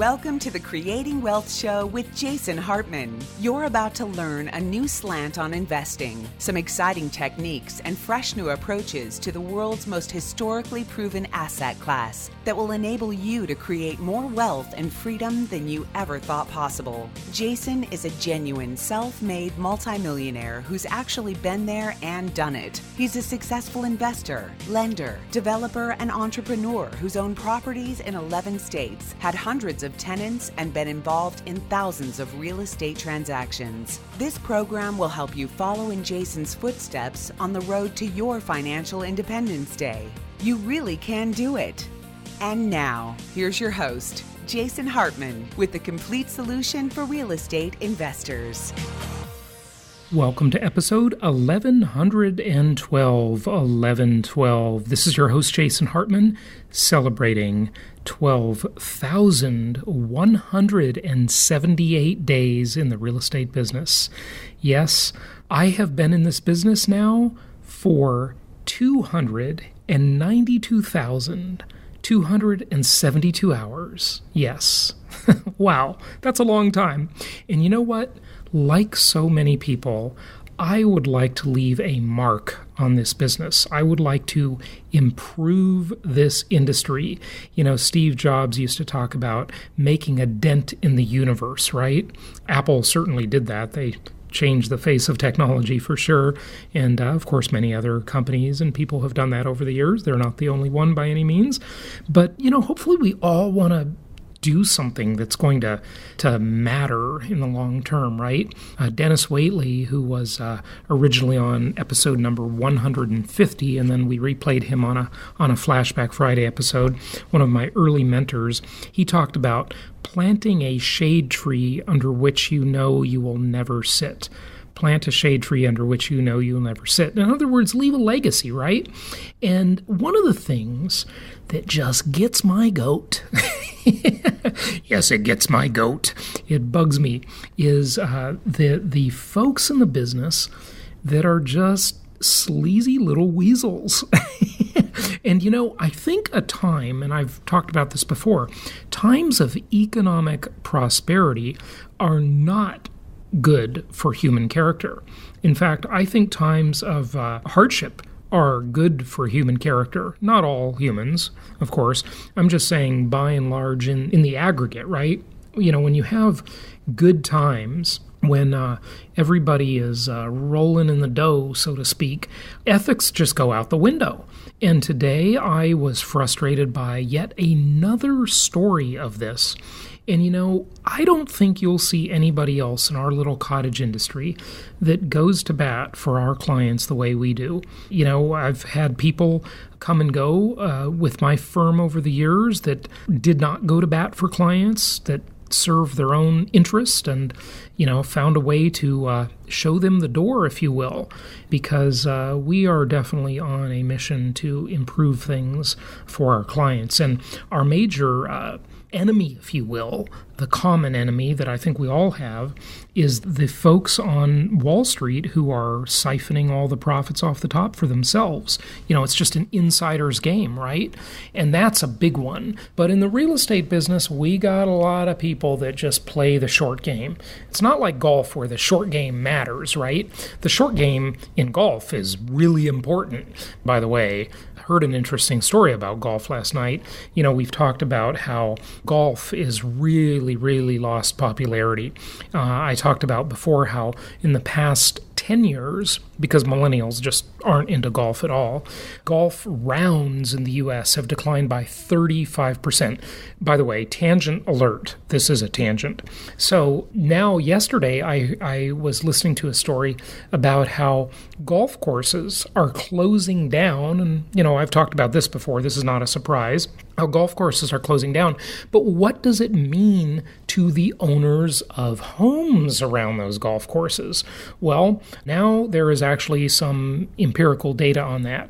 Welcome to the Creating Wealth Show with Jason Hartman. You're about to learn a new slant on investing, some exciting techniques, and fresh new approaches to the world's most historically proven asset class that will enable you to create more wealth and freedom than you ever thought possible. Jason is a genuine self-made multimillionaire who's actually been there and done it. He's a successful investor, lender, developer, and entrepreneur who's owned properties in 11 states, had hundreds of tenants, and been involved in thousands of real estate transactions. This program will help you follow in Jason's footsteps on the road to your financial independence day. You really can do it. And now, here's your host, Jason Hartman, with the complete solution for real estate investors. Welcome to episode 1112. This is your host, Jason Hartman, celebrating 12,178 days in the real estate business. Yes, I have been in this business now for 292,272 hours. Yes. Wow, that's a long time. And you know what? Like so many people, I would like to leave a mark on this business. I would like to improve this industry. You know, Steve Jobs used to talk about making a dent in the universe, right? Apple certainly did that. They changed the face of technology for sure. And of course, many other companies and people have done that over the years. They're not the only one by any means. But, you know, hopefully we all want to do something that's going to matter in the long term, right? Dennis Waitley, who was originally on episode number 150, and then we replayed him on a Flashback Friday episode, one of my early mentors, he talked about planting a shade tree under which you know you will never sit. Plant a shade tree under which you know you'll never sit. In other words, leave a legacy, right? And one of the things that just gets my goat, yes, it gets my goat, it bugs me, is the folks in the business that are just sleazy little weasels. And, you know, I think a time, and I've talked about this before, times of economic prosperity are not good for human character. In fact, I think times of hardship are good for human character. Not all humans, of course. I'm just saying by and large in the aggregate, right? You know, when you have good times, when everybody is rolling in the dough, so to speak, ethics just go out the window. And today I was frustrated by yet another story of this. And, you know, I don't think you'll see anybody else in our little cottage industry that goes to bat for our clients the way we do. You know, I've had people come and go with my firm over the years that did not go to bat for clients, that serve their own interest and, you know, found a way to show them the door, if you will, because we are definitely on a mission to improve things for our clients. And our major enemy, if you will, the common enemy that I think we all have, is the folks on Wall Street who are siphoning all the profits off the top for themselves. You know, it's just an insider's game, right? And that's a big one. But in the real estate business, we got a lot of people that just play the short game. It's not like golf where the short game matters, right? The short game in golf is really important. By the way, I heard an interesting story about golf last night. You know, we've talked about how golf is really lost popularity. I talked about before how in the past 10 years, because millennials just aren't into golf at all, golf rounds in the U.S. have declined by 35%. By the way, tangent alert. This is a tangent. So now yesterday I was listening to a story about how golf courses are closing down. And, you know, I've talked about this before. This is not a surprise. How golf courses are closing down. But what does it mean to the owners of homes around those golf courses? Well, now there is actually some empirical data on that.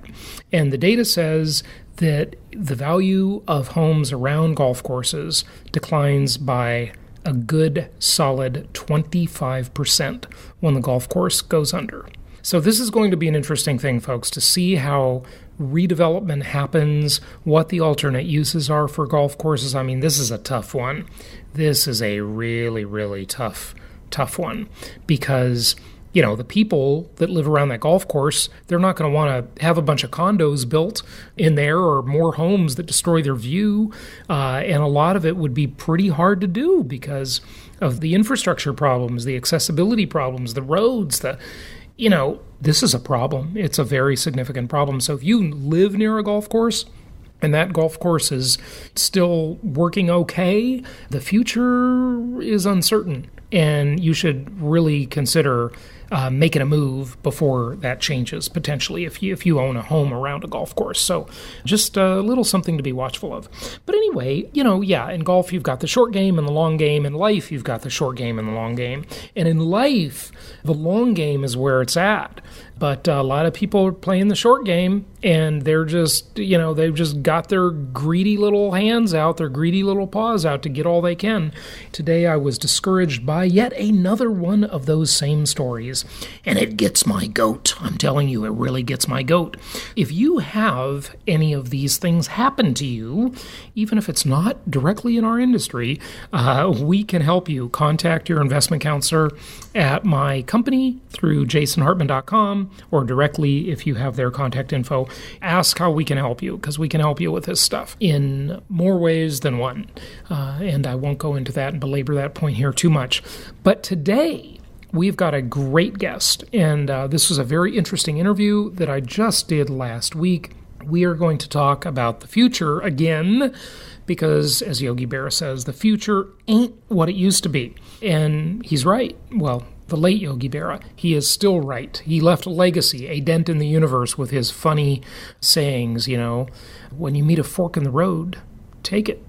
And the data says that the value of homes around golf courses declines by a good solid 25% when the golf course goes under. So this is going to be an interesting thing, folks, to see how redevelopment happens, what the alternate uses are for golf courses. I mean, this is a tough one. This is a really, really tough one because, the people that live around that golf course, they're not going to want to have a bunch of condos built in there or more homes that destroy their view. And a lot of it would be pretty hard to do because of the infrastructure problems, the accessibility problems, the roads, this is a problem. It's a very significant problem. So if you live near a golf course and that golf course is still working okay, the future is uncertain. And you should really consider making a move before that changes, potentially, if you own a home around a golf course. So just a little something to be watchful of. But anyway, in golf, you've got the short game and the long game. In life, you've got the short game and the long game. And in life, the long game is where it's at. But a lot of people are playing the short game, and they're just, they've just got their greedy little hands out, their greedy little paws out to get all they can. Today, I was discouraged by yet another one of those same stories. And it gets my goat. I'm telling you, it really gets my goat. If you have any of these things happen to you, even if it's not directly in our industry, we can help you. Contact your investment counselor at my company through jasonhartman.com or directly if you have their contact info. Ask how we can help you, because we can help you with this stuff in more ways than one. And I won't go into that and belabor that point here too much. But today, we've got a great guest, and this was a very interesting interview that I just did last week. We are going to talk about the future again, because, as Yogi Berra says, the future ain't what it used to be. And he's right. Well, the late Yogi Berra, he is still right. He left a legacy, a dent in the universe with his funny sayings, when you meet a fork in the road, take it.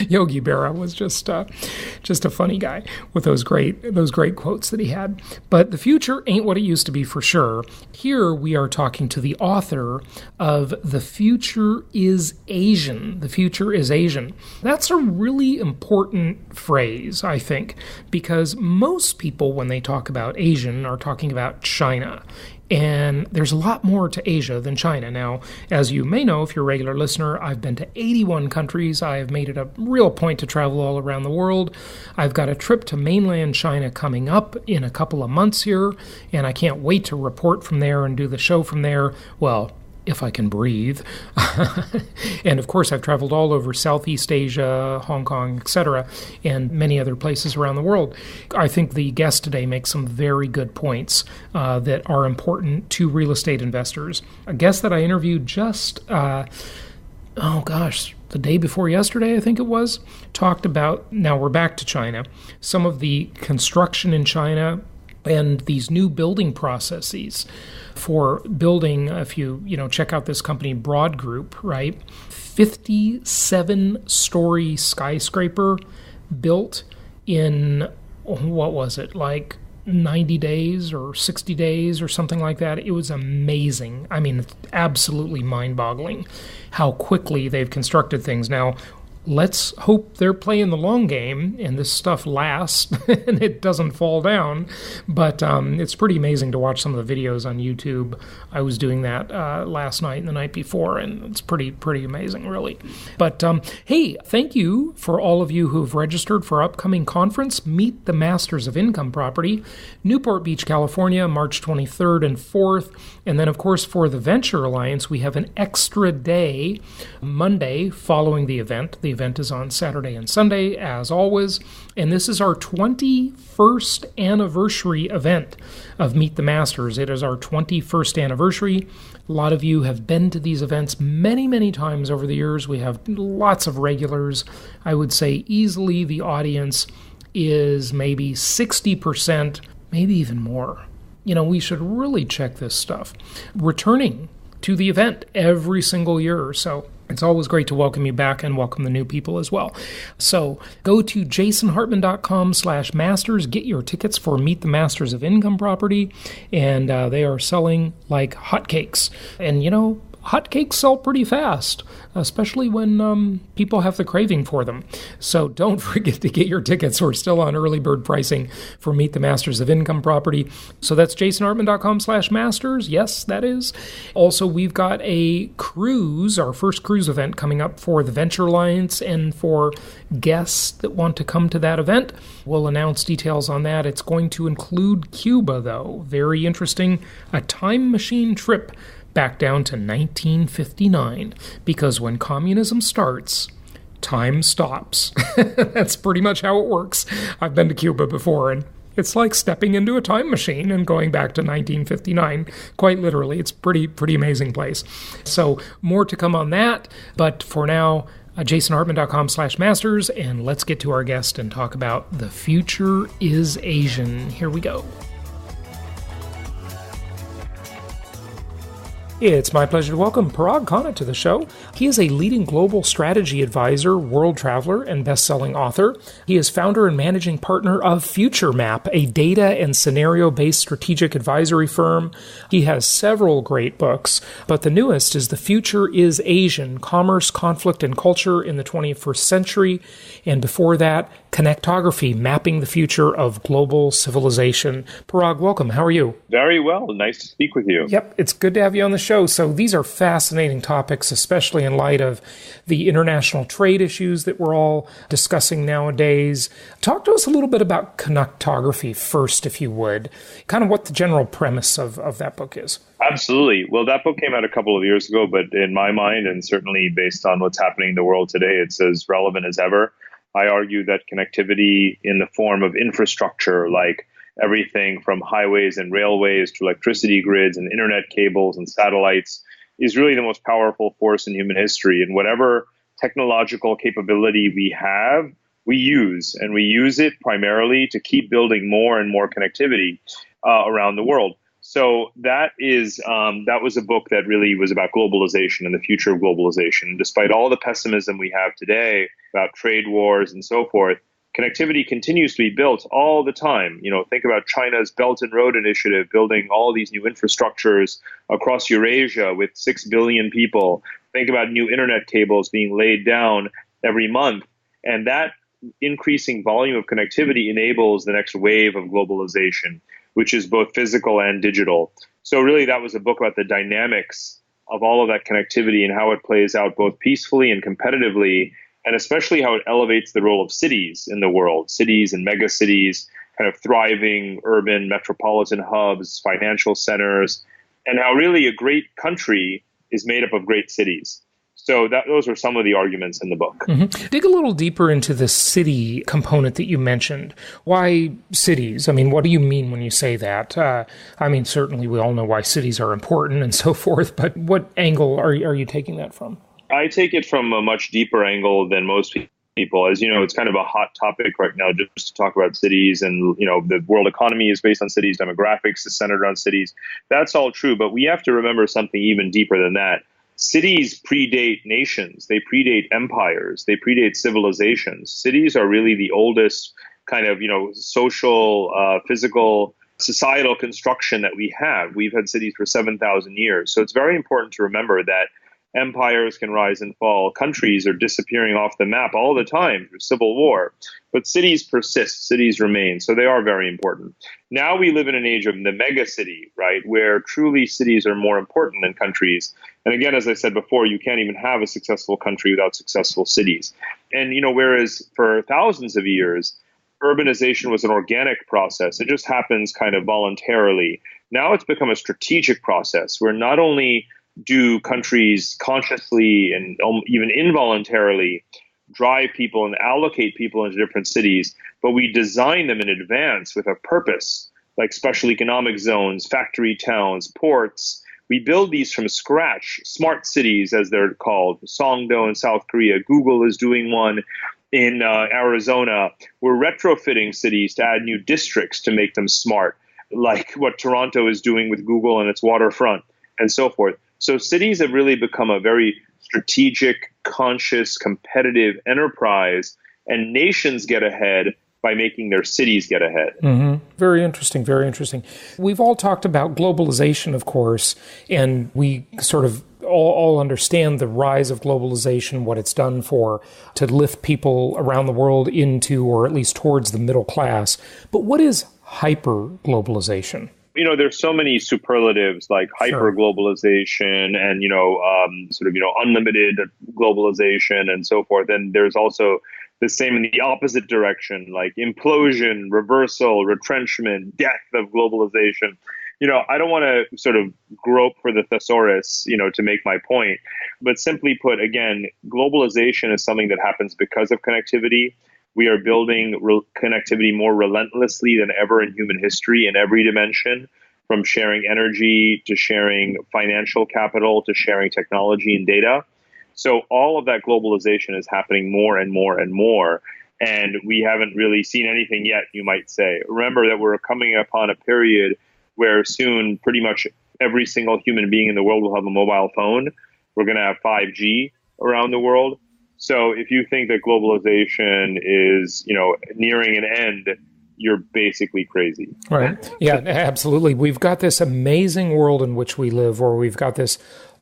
Yogi Berra was just a funny guy with those great quotes that he had. But the future ain't what it used to be for sure. Here we are talking to the author of The Future is Asian. The Future is Asian. That's a really important phrase, I think, because most people, when they talk about Asian, are talking about China. And there's a lot more to Asia than China. Now, as you may know, if you're a regular listener, I've been to 81 countries. I have made it a real point to travel all around the world. I've got a trip to mainland China coming up in a couple of months here, and I can't wait to report from there and do the show from there. Well, if I can breathe. And of course, I've traveled all over Southeast Asia, Hong Kong, etc., and many other places around the world. I think the guest today makes some very good points that are important to real estate investors. A guest that I interviewed just, the day before yesterday, I think it was, talked about, now we're back to China, some of the construction in China and these new building processes for building, if you check out this company, Broad Group, right? 57-story skyscraper built in, what was it, like 90 days or 60 days or something like that. It was amazing. I mean, it's absolutely mind-boggling how quickly they've constructed things. Now, let's hope they're playing the long game and this stuff lasts and it doesn't fall down. But it's pretty amazing to watch some of the videos on YouTube. I was doing that last night and the night before, and it's pretty amazing, really. But hey, thank you for all of you who have registered for our upcoming conference, Meet the Masters of Income Property, Newport Beach, California, March 23rd and 4th. And then, of course, for the Venture Alliance, we have an extra day, Monday, following the event. The event is on Saturday and Sunday, as always. And this is our 21st anniversary event of Meet the Masters. It is our 21st anniversary. A lot of you have been to these events many, many times over the years. We have lots of regulars. I would say easily the audience is maybe 60%, maybe even more. We should really check this stuff. Returning to the event every single year or so. It's always great to welcome you back and welcome the new people as well. So go to jasonhartman.com/masters. Get your tickets for Meet the Masters of Income Property. And they are selling like hotcakes. And, hotcakes sell pretty fast, especially when people have the craving for them. So don't forget to get your tickets. We're still on early bird pricing for Meet the Masters of Income Property. So that's jasonhartman.com/masters. Yes, that is. Also, we've got a cruise, our first cruise event coming up for the Venture Alliance, and for guests that want to come to that event, we'll announce details on that. It's going to include Cuba, though. Very interesting. A time machine trip back down to 1959, because when communism starts, time stops. That's pretty much how it works. I've been to Cuba before, and it's like stepping into a time machine and going back to 1959, quite literally. It's pretty amazing place. So more to come on that, but for now, jasonhartman.com/masters, and let's get to our guest and talk about The Future is Asian. Here we go. It's my pleasure to welcome Parag Khanna to the show. He is a leading global strategy advisor, world traveler, and best-selling author. He is founder and managing partner of FutureMap, a data and scenario-based strategic advisory firm. He has several great books, but the newest is The Future is Asian, Commerce, Conflict, and Culture in the 21st Century. And before that, Connectography, Mapping the Future of Global Civilization. Parag, welcome. How are you? Very well. Nice to speak with you. Yep, it's good to have you on the show. So these are fascinating topics, especially in light of the international trade issues that we're all discussing nowadays. Talk to us a little bit about Connectography first, if you would. Kind of what the general premise of that book is. Absolutely. Well, that book came out a couple of years ago, but in my mind, and certainly based on what's happening in the world today, it's as relevant as ever. I argue that connectivity in the form of infrastructure, like everything from highways and railways to electricity grids and internet cables and satellites, is really the most powerful force in human history. And whatever technological capability we have, we use. And we use it primarily to keep building more and more connectivity around the world. So that was a book that really was about globalization and the future of globalization. Despite all the pessimism we have today about trade wars and so forth, connectivity continues to be built all the time. Think about China's Belt and Road Initiative, building all these new infrastructures across Eurasia with 6 billion people. Think about new internet cables being laid down every month. And that increasing volume of connectivity enables the next wave of globalization, which is both physical and digital. So really, that was a book about the dynamics of all of that connectivity and how it plays out both peacefully and competitively, and especially how it elevates the role of cities in the world, cities and megacities, kind of thriving urban metropolitan hubs, financial centers, and how really a great country is made up of great cities. So those are some of the arguments in the book. Mm-hmm. Dig a little deeper into the city component that you mentioned. Why cities? I mean, what do you mean when you say that? Certainly we all know why cities are important and so forth, but what angle are you taking that from? I take it from a much deeper angle than most people. As you know, it's kind of a hot topic right now just to talk about cities, and the world economy is based on cities, demographics is centered around cities. That's all true, but we have to remember something even deeper than that. Cities predate nations, they predate empires, they predate civilizations. Cities are really the oldest kind of, social, physical, societal construction that we have. We've had cities for 7,000 years. So it's very important to remember that empires can rise and fall. Countries are disappearing off the map all the time through civil war. But cities persist, cities remain. So they are very important. Now we live in an age of the mega city, right, where truly cities are more important than countries. And again, as I said before, you can't even have a successful country without successful cities. And, whereas for thousands of years, urbanization was an organic process. It just happens kind of voluntarily. Now it's become a strategic process where not only do countries consciously and even involuntarily drive people and allocate people into different cities, but we design them in advance with a purpose, like special economic zones, factory towns, ports. We build these from scratch, smart cities, as they're called. Songdo in South Korea. Google is doing one in Arizona. We're retrofitting cities to add new districts to make them smart, like what Toronto is doing with Google and its waterfront and so forth. So cities have really become a very strategic, conscious, competitive enterprise, and nations get ahead by making their cities get ahead. Mm-hmm. Very interesting, very interesting. We've all talked about globalization, of course, and we sort of all understand the rise of globalization, what it's done to lift people around the world into, or at least towards, the middle class. But what is hyper-globalization? There's so many superlatives like hyper-globalization and, unlimited globalization and so forth. And there's also the same in the opposite direction, like implosion, reversal, retrenchment, death of globalization. I don't want to sort of grope for the thesaurus, to make my point. But simply put, again, globalization is something that happens because of connectivity. We are building connectivity more relentlessly than ever in human history in every dimension, from sharing energy to sharing financial capital to sharing technology and data. So all of that globalization is happening more and more and more. And we haven't really seen anything yet, you might say. Remember that we're coming upon a period where soon pretty much every single human being in the world will have a mobile phone. We're going to have 5G around the world. So if you think that globalization is, nearing an end, you're basically crazy. Right. Yeah, absolutely. We've got this amazing world in which we live where we've got this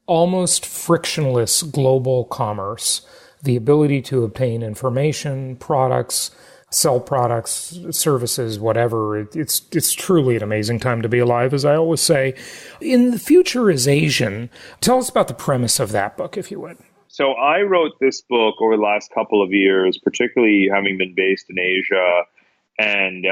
almost frictionless global commerce, the ability to obtain information, products, sell products, services, whatever. It's truly an amazing time to be alive, as I always say. In The Future is Asian, tell us about the premise of that book, if you would. So I wrote this book over the last couple of years, particularly having been based in Asia, and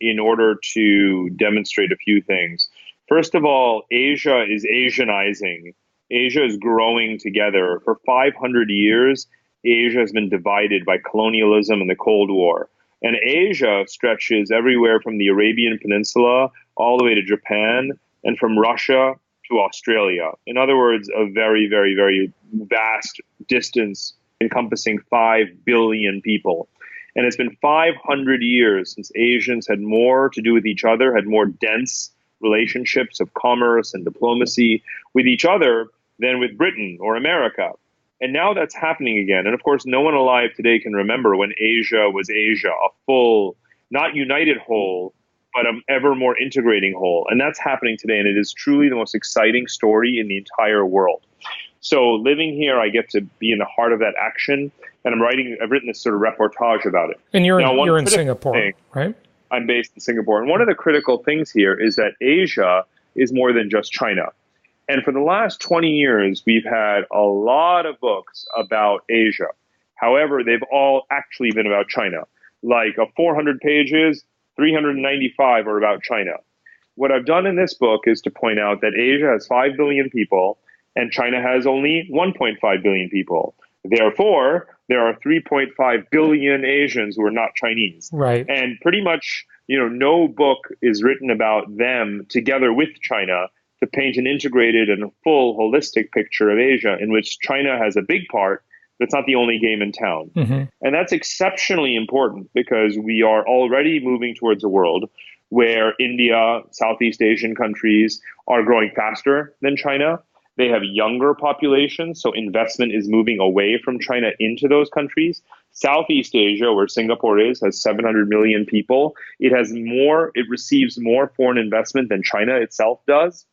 in order to demonstrate a few things. First of all, Asia is Asianizing. Asia is growing together. For 500 years, Asia has been divided by colonialism and the Cold War. And Asia stretches everywhere from the Arabian Peninsula all the way to Japan, and from Russia to Australia. In other words, a very, very, very vast distance encompassing 5 billion people. And it's been 500 years since Asians had more to do with each other, had more dense relationships of commerce and diplomacy with each other than with Britain or America. And now that's happening again. And of course, no one alive today can remember when Asia was Asia, a full, not united whole, but an ever more integrating whole. And that's happening today. And it is truly the most exciting story in the entire world. So living here, I get to be in the heart of that action. And I've written this sort of reportage about it. And you're in Singapore, right? I'm based in Singapore. And one of the critical things here is that Asia is more than just China. And for the last 20 years, we've had a lot of books about Asia. However, they've all actually been about China. Like 400 pages, 395 are about China. What I've done in this book is to point out that Asia has 5 billion people and China has only 1.5 billion people. Therefore, there are 3.5 billion Asians who are not Chinese. Right. And pretty much, no book is written about them together with China to paint an integrated and full holistic picture of Asia in which China has a big part, but it's not the only game in town. Mm-hmm. And that's exceptionally important because we are already moving towards a world where India, Southeast Asian countries are growing faster than China. They have younger populations, so investment is moving away from China into those countries. Southeast Asia, where Singapore is, has 700 million people. It receives more foreign investment than China itself does.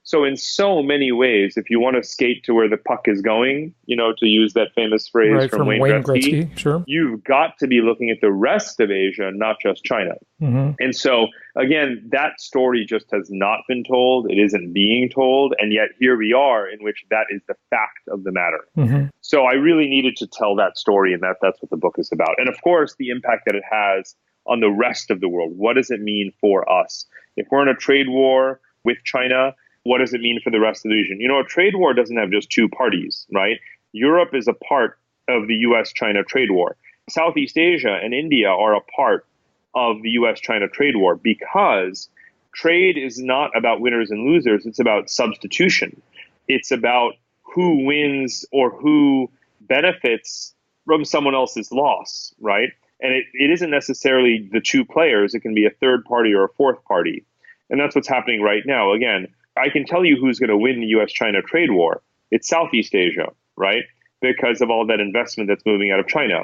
So in so many ways, if you want to skate to where the puck is going, to use that famous phrase from Wayne Gretzky, sure. You've got to be looking at the rest of Asia, not just China. Mm-hmm. And so, again, that story just has not been told. It isn't being told. And yet here we are in which that is the fact of the matter. Mm-hmm. So I really needed to tell that story, and that's what the book is about. And of course, the impact that it has on the rest of the world. What does it mean for us? If we're in a trade war with China, what does it mean for the rest of the region? A trade war doesn't have just two parties, right? Europe is a part of the US-China trade war. Southeast Asia and India are a part of the US-China trade war because trade is not about winners and losers. It's about substitution. It's about who wins or who benefits from someone else's loss, right? And it isn't necessarily the two players. It can be a third party or a fourth party. And that's what's happening right now. Again, I can tell you who's going to win the US-China trade war. It's Southeast Asia, right? Because of all that investment that's moving out of China.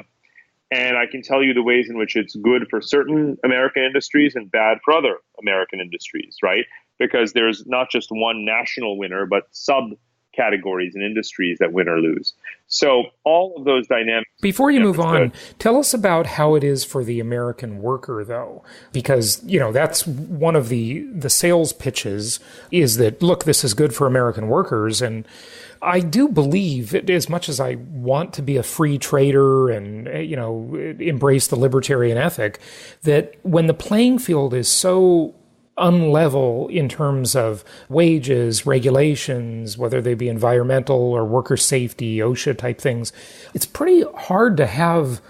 And I can tell you the ways in which it's good for certain American industries and bad for other American industries, right? Because there's not just one national winner, but categories and industries that win or lose. So all of those dynamics. Before you move on, tell us about how it is for the American worker, though, because, that's one of the sales pitches is that, look, this is good for American workers. And I do believe, as much as I want to be a free trader and, embrace the libertarian ethic, that when the playing field is so unlevel in terms of wages, regulations, whether they be environmental or worker safety, OSHA type things, it's pretty hard to have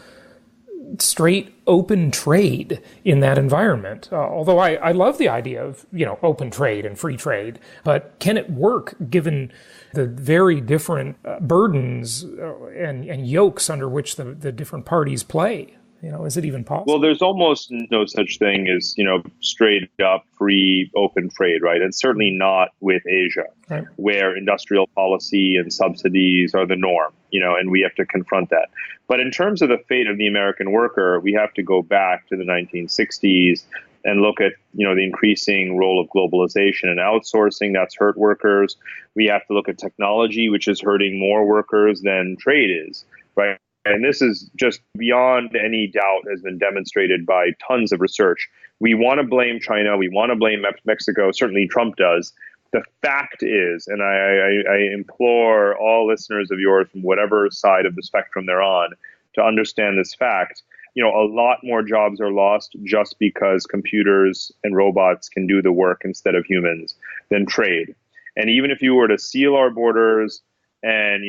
straight open trade in that environment. Although I love the idea of, open trade and free trade, but can it work given the very different burdens and yokes under which the different parties play? Is it even possible? Well, there's almost no such thing as, straight up free open trade, right? And certainly not with Asia, right, where industrial policy and subsidies are the norm, and we have to confront that. But in terms of the fate of the American worker, we have to go back to the 1960s and look at, the increasing role of globalization and outsourcing. That's hurt workers. We have to look at technology, which is hurting more workers than trade is, right? And this is just beyond any doubt has been demonstrated by tons of research. We want to blame China. We want to blame Mexico. Certainly Trump does. The fact is, and I implore all listeners of yours from whatever side of the spectrum they're on to understand this fact. A lot more jobs are lost just because computers and robots can do the work instead of humans than trade. And even if you were to seal our borders and,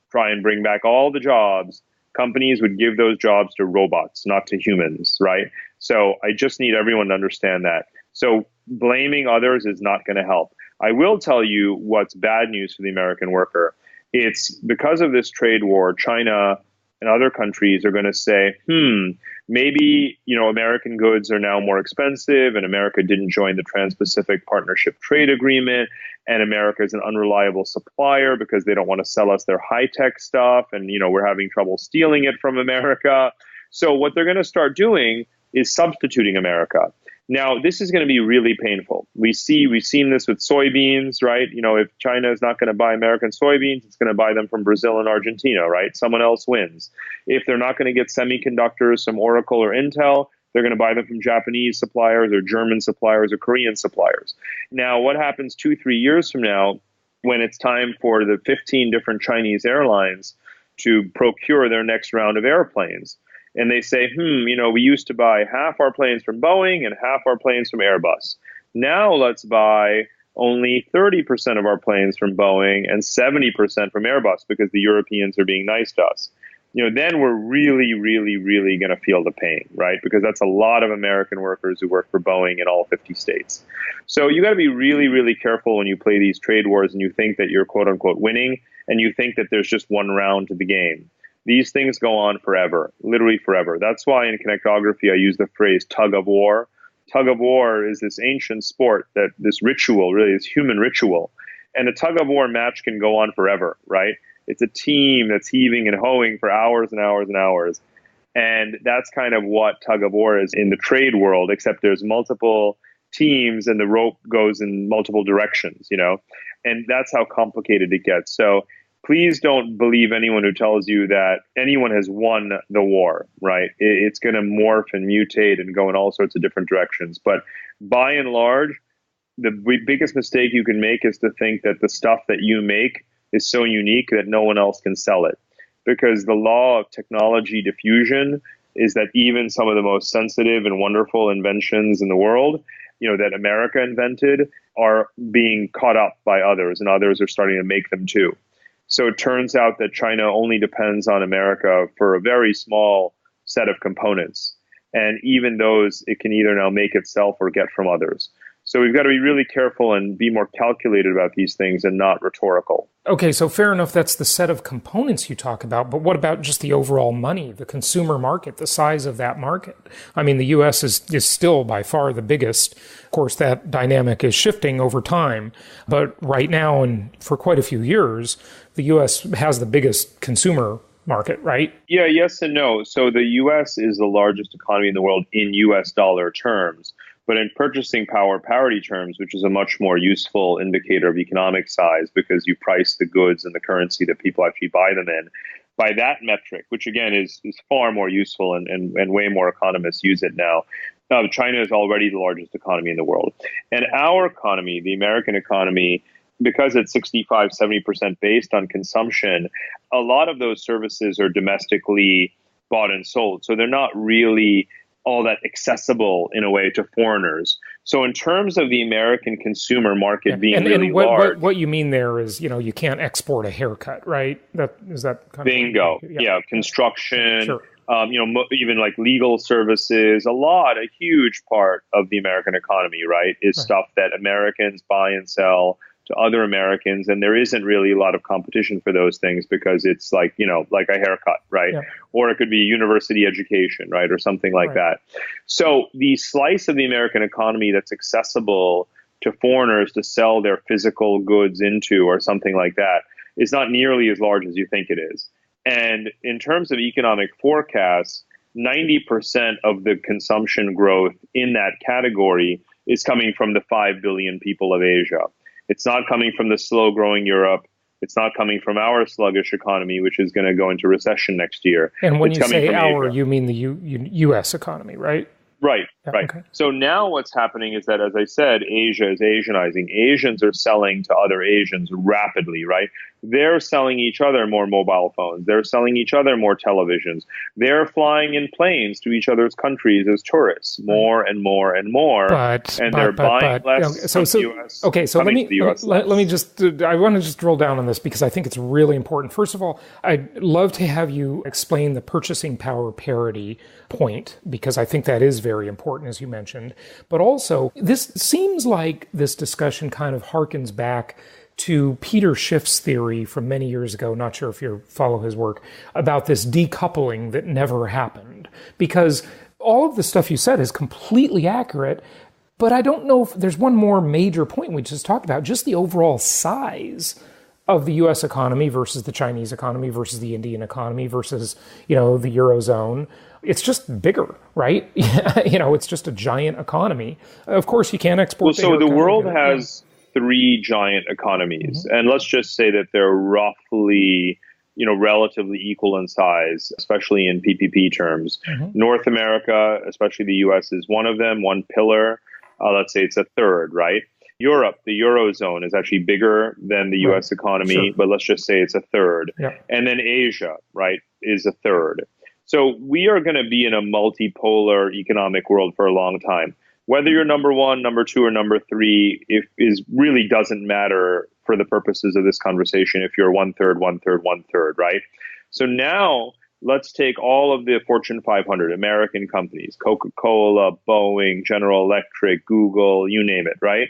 try and bring back all the jobs, companies would give those jobs to robots, not to humans, right? So I just need everyone to understand that. So blaming others is not going to help. I will tell you what's bad news for the American worker. It's because of this trade war, China and other countries are going to say, maybe, American goods are now more expensive and America didn't join the Trans-Pacific Partnership Trade Agreement and America is an unreliable supplier because they don't want to sell us their high-tech stuff and, we're having trouble stealing it from America. So what they're going to start doing is substituting America. Now, this is going to be really painful. We've seen this with soybeans, right? If China is not going to buy American soybeans, it's going to buy them from Brazil and Argentina, right? Someone else wins. If they're not going to get semiconductors from Oracle or Intel, they're going to buy them from Japanese suppliers or German suppliers or Korean suppliers. Now, what happens 2-3 years from now when it's time for the 15 different Chinese airlines to procure their next round of airplanes? And they say, we used to buy half our planes from Boeing and half our planes from Airbus. Now let's buy only 30% of our planes from Boeing and 70% from Airbus because the Europeans are being nice to us. Then we're really, really, really going to feel the pain, right? Because that's a lot of American workers who work for Boeing in all 50 states. So you got to be really, really careful when you play these trade wars and you think that you're quote unquote winning and you think that there's just one round to the game. These things go on forever, literally forever. That's why in connectography, I use the phrase tug of war. Tug of war is this ancient sport, that this ritual, really is human ritual. And a tug of war match can go on forever, right? It's a team that's heaving and hoeing for hours and hours and hours. And that's kind of what tug of war is in the trade world, except there's multiple teams and the rope goes in multiple directions, and that's how complicated it gets. So please don't believe anyone who tells you that anyone has won the war, right? It's going to morph and mutate and go in all sorts of different directions. But by and large, the biggest mistake you can make is to think that the stuff that you make is so unique that no one else can sell it. Because the law of technology diffusion is that even some of the most sensitive and wonderful inventions in the world, that America invented, are being caught up by others, and others are starting to make them too. So it turns out that China only depends on America for a very small set of components. And even those, it can either now make itself or get from others. So we've got to be really careful and be more calculated about these things and not rhetorical. Okay, so fair enough, that's the set of components you talk about, but what about just the overall money, the consumer market, the size of that market? I mean, the U.S. is still by far the biggest. Of course, that dynamic is shifting over time, but right now and for quite a few years, the U.S. has the biggest consumer market, right? Yeah, yes and no. So the U.S. is the largest economy in the world in U.S. dollar terms. But in purchasing power parity terms, which is a much more useful indicator of economic size because you price the goods and the currency that people actually buy them in, by that metric, which again is far more useful and way more economists use it now, China is already the largest economy in the world. And our economy, the American economy, because it's 65, 70% based on consumption, a lot of those services are domestically bought and sold. So they're not really all that accessible in a way to foreigners. So in terms of the American consumer market being really large. What you mean there is, you can't export a haircut, right? Is that kind bingo. of Yeah. Construction, sure. Even like legal services, a huge part of the American economy, right, is stuff that Americans buy and sell to other Americans, and there isn't really a lot of competition for those things because it's like a haircut, right? Yeah. Or it could be university education, right, or something like that. So the slice of the American economy that's accessible to foreigners to sell their physical goods into or something like that is not nearly as large as you think it is. And in terms of economic forecasts, 90% of the consumption growth in that category is coming from the 5 billion people of Asia. It's not coming from the slow-growing Europe. It's not coming from our sluggish economy, which is going to go into recession next year. And when you say our, you mean the U.S. economy, right? Right, right. Okay. So now what's happening is that, as I said, Asia is Asianizing. Asians are selling to other Asians rapidly, right? They're selling each other more mobile phones. They're selling each other more televisions. They're flying in planes to each other's countries as tourists, more and more and more. They're buying less from the U.S. Okay, so let me just, I want to just drill down on this because I think it's really important. First of all, I'd love to have you explain the purchasing power parity point, because I think that is very important, as you mentioned. But also, this seems like this discussion kind of harkens back to Peter Schiff's theory from many years ago, not sure if you follow his work, about this decoupling that never happened. Because all of the stuff you said is completely accurate, but I don't know if there's one more major point we just talked about, just the overall size of the U.S. economy versus the Chinese economy versus the Indian economy versus, the Eurozone. It's just bigger, right? It's just a giant economy. Of course, you can't export. Well, so the world has 3 giant economies, and let's just say that they're roughly, relatively equal in size, especially in PPP terms. North America, especially the U.S., is one of them, one pillar. Let's say it's a third, right? Europe, the Eurozone, is actually bigger than the U.S. economy, but let's just say it's a third. Yeah. And then Asia, right, is a third. So we are going to be in a multipolar economic world for a long time. Whether you're number 1, number 2, or number 3 is really doesn't matter for the purposes of this conversation if you're 1/3, 1/3, 1/3, right? So now let's take all of the Fortune 500 American companies, Coca-Cola, Boeing, General Electric, Google, you name it, right?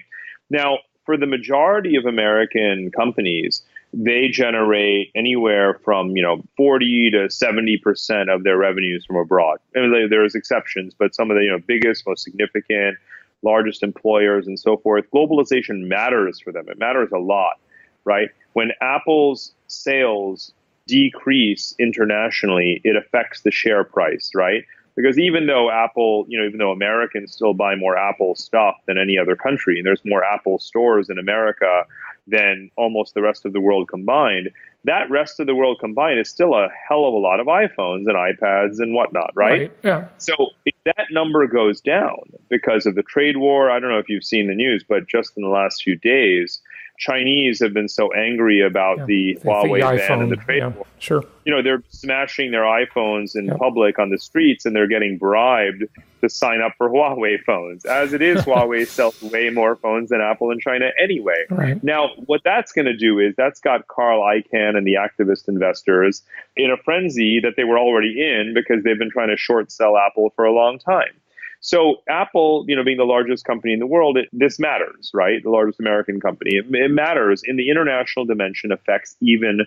Now, for the majority of American companies, they generate anywhere from 40 to 70% of their revenues from abroad. I mean, there's exceptions, but some of the biggest, most significant, largest employers and so forth, globalization matters for them. It matters a lot, right? When Apple's sales decrease internationally, it affects the share price, right? Because even though Apple, even though Americans still buy more Apple stuff than any other country, and there's more Apple stores in America than almost the rest of the world combined, that rest of the world combined is still a hell of a lot of iPhones and iPads and whatnot, right? Yeah. So if that number goes down because of the trade war, I don't know if you've seen the news, but just in the last few days, Chinese have been so angry about the Huawei ban and the trade war. Sure. They're smashing their iPhones in public on the streets, and they're getting bribed to sign up for Huawei phones. As it is, Huawei sells way more phones than Apple in China anyway. Right. Now, what that's going to do is that's got Carl Icahn and the activist investors in a frenzy that they were already in because they've been trying to short sell Apple for a long time. So Apple, being the largest company in the world, this matters, right? The largest American company. It matters in the international dimension, affects even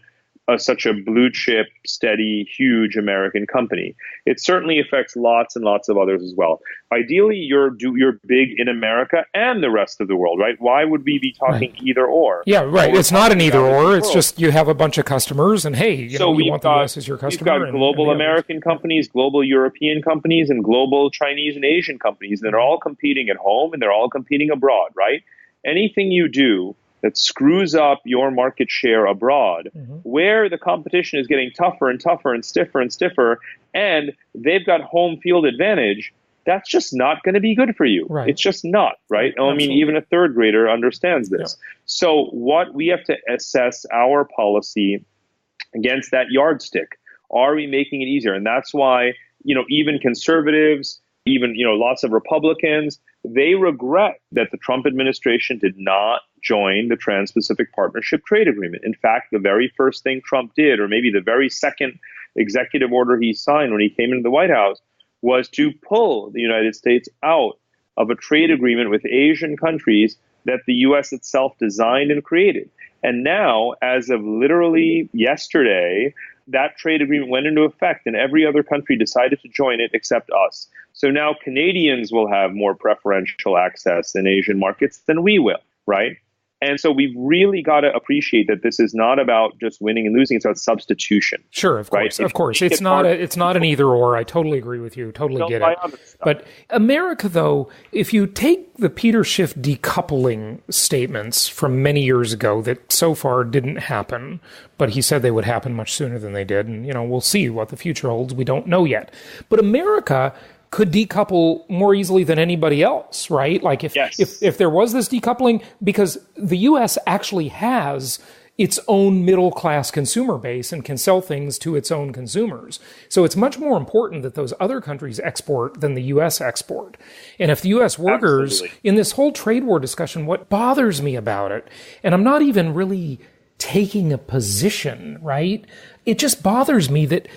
such a blue chip, steady, huge American company. It certainly affects lots and lots of others as well. Ideally, you're big in America and the rest of the world, right? Why would we be talking either or? Yeah, right. It's not an either or. It's just you have a bunch of customers, and hey, you want the U.S. as your customer. You've got global American companies, global European companies, and global Chinese and Asian companies, and they're all competing at home and they're all competing abroad, right? Anything you do that screws up your market share abroad, where the competition is getting tougher and tougher and stiffer, and they've got home field advantage, that's just not going to be good for you. Right. It's just not, right? I mean, even a third grader understands this. Yeah. So what we have to assess our policy against that yardstick. Are we making it easier? And that's why, even conservatives, even, lots of Republicans, they regret that the Trump administration did not join the Trans-Pacific Partnership Trade Agreement. In fact, the very first thing Trump did, or maybe the very second executive order he signed when he came into the White House, was to pull the United States out of a trade agreement with Asian countries that the U.S. itself designed and created. And now, as of literally yesterday, that trade agreement went into effect and every other country decided to join it except us. So now Canadians will have more preferential access in Asian markets than we will, right? And so we've really got to appreciate that this is not about just winning and losing. It's about substitution. Sure, of course, right? Of course. It's not an either or. I totally agree with you. Totally get it. But America, though, if you take the Peter Schiff decoupling statements from many years ago that so far didn't happen, but he said they would happen much sooner than they did. And, we'll see what the future holds. We don't know yet. But America could decouple more easily than anybody else, right? Like if there was this decoupling, because the U.S. actually has its own middle-class consumer base and can sell things to its own consumers. So it's much more important that those other countries export than the U.S. export. And if the U.S. workers, in this whole trade war discussion, what bothers me about it, and I'm not even really taking a position, right? It just bothers me that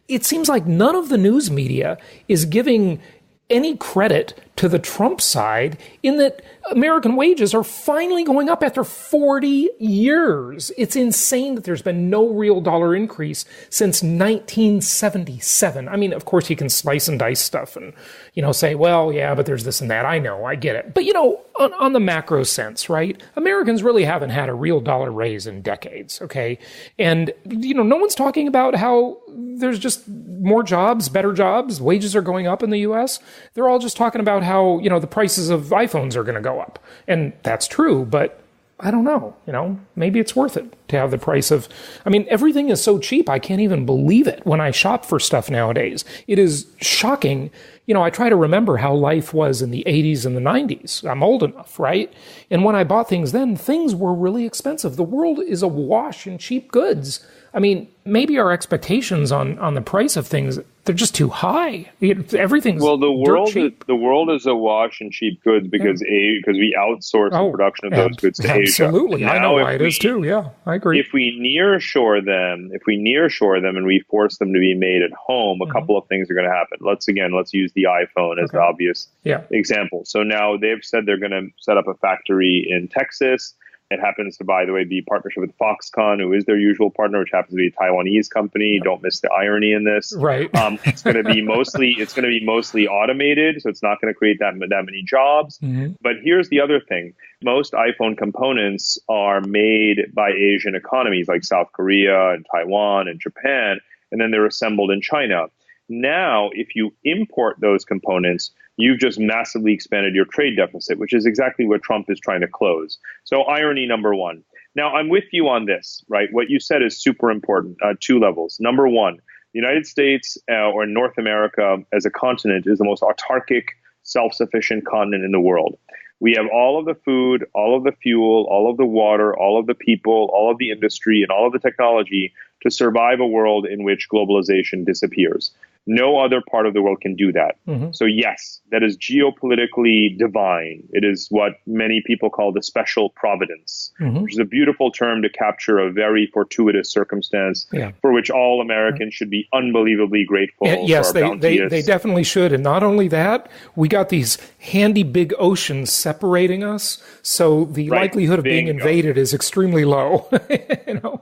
it seems like none of the news media is giving any credit to the Trump side in that American wages are finally going up after 40 years. It's insane that there's been no real dollar increase since 1977. I mean, of course, you can slice and dice stuff and, say, well, yeah, but there's this and that. I know, I get it. But, on the macro sense, right? Americans really haven't had a real dollar raise in decades, okay? And, no one's talking about how there's just more jobs, better jobs, wages are going up in the U.S. They're all just talking about how, the prices of iPhones are going to go up. And that's true, but I don't know, maybe it's worth it to have the price of, everything is so cheap. I can't even believe it when I shop for stuff nowadays. It is shocking. I try to remember how life was in the 80s and the 90s. I'm old enough, right? And when I bought things then, things were really expensive. The world is awash in cheap goods. Maybe our expectations on the price of things, they're just too high. Everything's the world is awash in cheap goods because we outsource the production of those goods to Asia. Absolutely. I know why it is too. Yeah, I agree. If we nearshore them and we force them to be made at home, a couple of things are going to happen. Let's use the iPhone as the obvious example. So now they've said they're going to set up a factory in Texas. It happens to, by the way, be a partnership with Foxconn, who is their usual partner, which happens to be a Taiwanese company. Yep. Don't miss the irony in this. Right. It's going to be mostly automated, so it's not going to create that many jobs. Mm-hmm. But here's the other thing: most iPhone components are made by Asian economies like South Korea and Taiwan and Japan, and then they're assembled in China. Now, if you import those components, you've just massively expanded your trade deficit, which is exactly what Trump is trying to close. So irony number one. Now, I'm with you on this, right? What you said is super important, two levels. Number one, the United States or North America as a continent is the most autarkic, self-sufficient continent in the world. We have all of the food, all of the fuel, all of the water, all of the people, all of the industry, and all of the technology to survive a world in which globalization disappears. No other part of the world can do that. So yes, that is geopolitically divine. It is what many people call the special providence, which is a beautiful term to capture a very fortuitous circumstance for which all Americans should be unbelievably grateful. Yes, they definitely should. And not only that, we got these handy big oceans separating us, so the likelihood of being invaded is extremely low.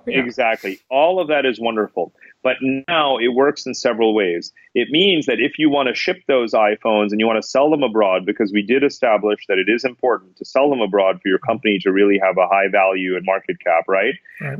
Exactly. All of that is wonderful. But now it works in several ways. It means that if you want to ship those iPhones and you want to sell them abroad, because we did establish that it is important to sell them abroad for your company to really have a high value and market cap, right?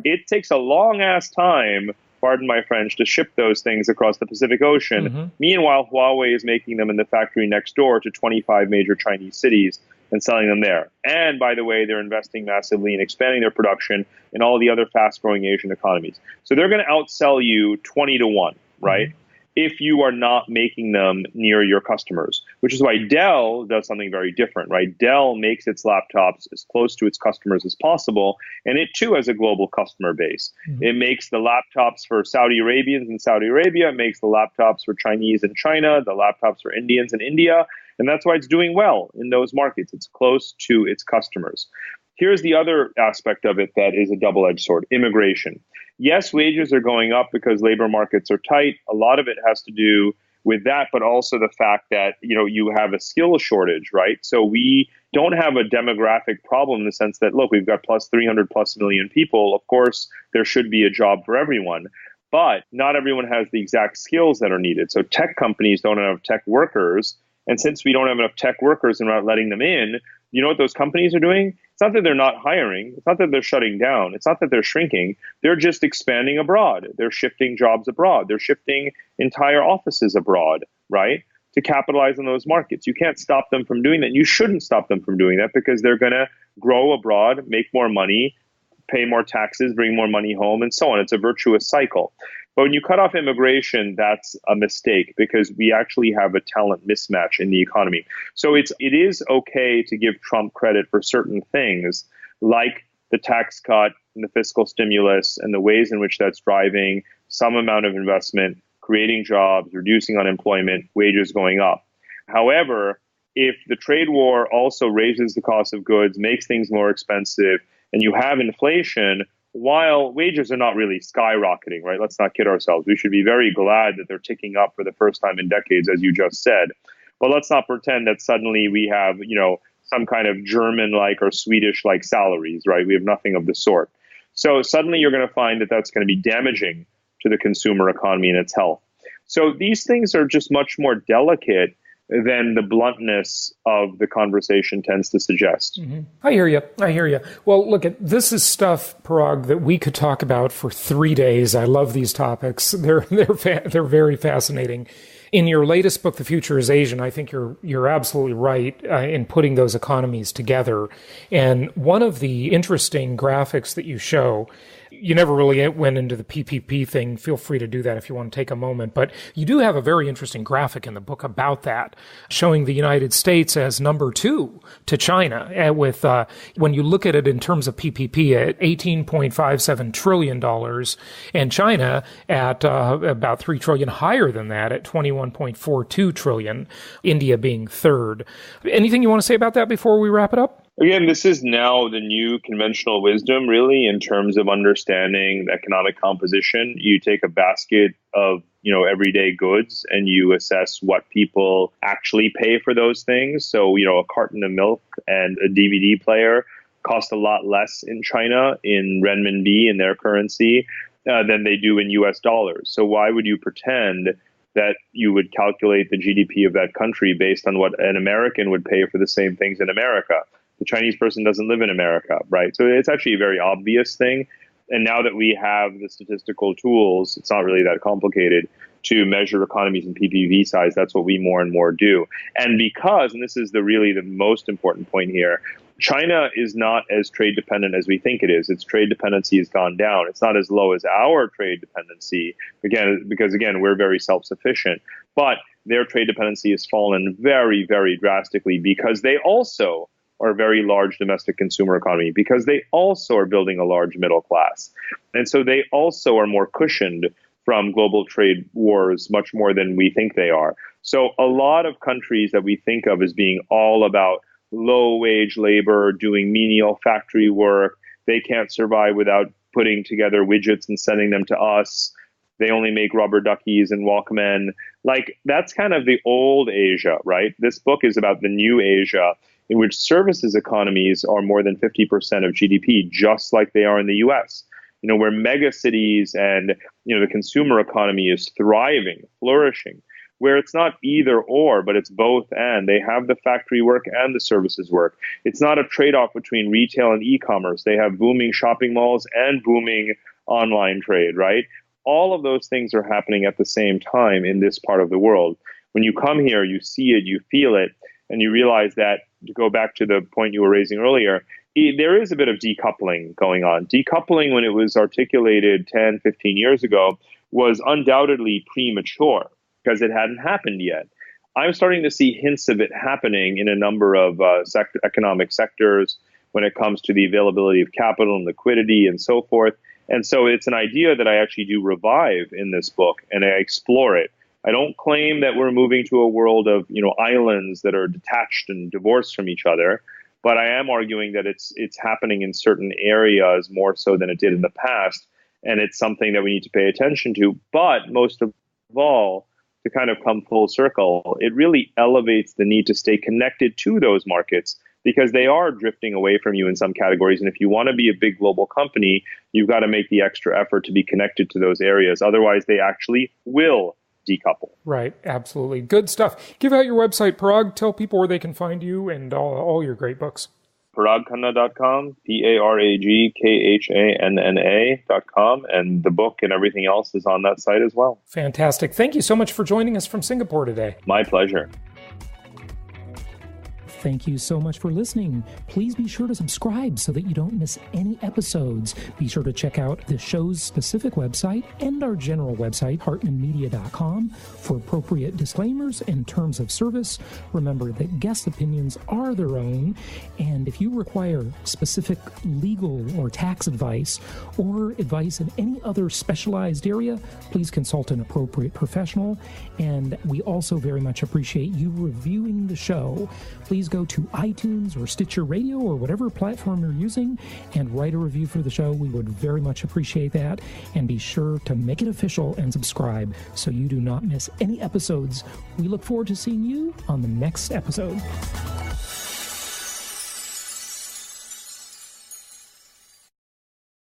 It takes a long ass time, pardon my French, to ship those things across the Pacific Ocean. Meanwhile, Huawei is making them in the factory next door to 25 major Chinese cities and selling them there. And by the way, they're investing massively in expanding their production in all the other fast-growing Asian economies. So they're going to outsell you 20 to 1, right? If you are not making them near your customers, which is why Dell does something very different, right? Dell makes its laptops as close to its customers as possible, and it too has a global customer base. It makes the laptops for Saudi Arabians in Saudi Arabia, it makes the laptops for Chinese in China, the laptops for Indians in India, and that's why it's doing well in those markets. It's close to its customers. Here's the other aspect of it that is a double-edged sword: immigration. Yes, wages are going up because labor markets are tight. A lot of it has to do with that, but also the fact that, you have a skill shortage, right? So we don't have a demographic problem in the sense that, look, we've got plus 300 plus million people. Of course, there should be a job for everyone, but not everyone has the exact skills that are needed. So tech companies don't have tech workers. And since we don't have enough tech workers and we're not letting them in, you know what those companies are doing? It's not that they're not hiring. It's not that they're shutting down. It's not that they're shrinking. They're just expanding abroad. They're shifting jobs abroad. They're shifting entire offices abroad, right, to capitalize on those markets. You can't stop them from doing that. You shouldn't stop them from doing that because they're going to grow abroad, make more money, pay more taxes, bring more money home, and so on. It's a virtuous cycle. But when you cut off immigration, that's a mistake because we actually have a talent mismatch in the economy. So it is okay to give Trump credit for certain things like the tax cut and the fiscal stimulus and the ways in which that's driving some amount of investment, creating jobs, reducing unemployment, wages going up. However, if the trade war also raises the cost of goods, makes things more expensive, and you have inflation, while wages are not really skyrocketing, right? Let's not kid ourselves. We should be very glad that they're ticking up for the first time in decades, as you just said. But let's not pretend that suddenly we have, some kind of German-like or Swedish-like salaries, right? We have nothing of the sort. So suddenly you're going to find that that's going to be damaging to the consumer economy and its health. So these things are just much more delicate than the bluntness of the conversation tends to suggest. I hear you. Well, look, this is stuff, Parag, that we could talk about for 3 days. I love these topics. They're very fascinating. In your latest book, The Future is Asian, I think you're absolutely right in putting those economies together. And one of the interesting graphics that you show, you never really went into the PPP thing. Feel free to do that if you want to take a moment. But you do have a very interesting graphic in the book about that, showing the United States as number 2 to China, with when you look at it in terms of PPP at $18.57 trillion, and China at about $3 trillion higher than that at $21.42 trillion, India being third. Anything you want to say about that before we wrap it up? Again, this is now the new conventional wisdom, really, in terms of understanding the economic composition. You take a basket of, everyday goods and you assess what people actually pay for those things. So, a carton of milk and a DVD player cost a lot less in China in renminbi, in their currency, than they do in US dollars. So why would you pretend that you would calculate the GDP of that country based on what an American would pay for the same things in America? The Chinese person doesn't live in America, right? So it's actually a very obvious thing. And now that we have the statistical tools, it's not really that complicated to measure economies in PPV size. That's what we more and more do. And because, and this is really the most important point here, China is not as trade dependent as we think it is. Its trade dependency has gone down. It's not as low as our trade dependency, because we're very self-sufficient. But their trade dependency has fallen very, very drastically because they also are a very large domestic consumer economy, because they also are building a large middle class. And so they also are more cushioned from global trade wars much more than we think they are. So a lot of countries that we think of as being all about low wage labor, doing menial factory work, they can't survive without putting together widgets and sending them to us. They only make rubber duckies and Walkmen. Like, that's kind of the old Asia, right? This book is about the new Asia, in which services economies are more than 50% of GDP, just like they are in the US. Where mega cities and, the consumer economy is thriving, flourishing, where it's not either or, but it's both and. They have the factory work and the services work. It's not a trade-off between retail and e-commerce. They have booming shopping malls and booming online trade, right? All of those things are happening at the same time in this part of the world. When you come here, you see it, you feel it, and you realize that, to go back to the point you were raising earlier, there is a bit of decoupling going on. Decoupling, when it was articulated 10, 15 years ago, was undoubtedly premature because it hadn't happened yet. I'm starting to see hints of it happening in a number of economic sectors when it comes to the availability of capital and liquidity and so forth. And so it's an idea that I actually do revive in this book, and I explore it. I don't claim that we're moving to a world of, islands that are detached and divorced from each other, but I am arguing that it's happening in certain areas more so than it did in the past, and it's something that we need to pay attention to. But most of all, to kind of come full circle, it really elevates the need to stay connected to those markets, because they are drifting away from you in some categories. And if you want to be a big global company, you've got to make the extra effort to be connected to those areas. Otherwise, they actually will decouple. Right. Absolutely. Good stuff. Give out your website, Parag. Tell people where they can find you and all your great books. ParagKhanna.com, ParagKhanna.com, and the book and everything else is on that site as well. Fantastic. Thank you so much for joining us from Singapore today. My pleasure. Thank you so much for listening. Please be sure to subscribe so that you don't miss any episodes. Be sure to check out the show's specific website and our general website, hartmanmedia.com, for appropriate disclaimers and terms of service. Remember that guest opinions are their own, and if you require specific legal or tax advice or advice in any other specialized area, please consult an appropriate professional. And we also very much appreciate you reviewing the show. Please go to iTunes or Stitcher Radio or whatever platform you're using and write a review for the show. We would very much appreciate that. And be sure to make it official and subscribe so you do not miss any episodes. We look forward to seeing you on the next episode.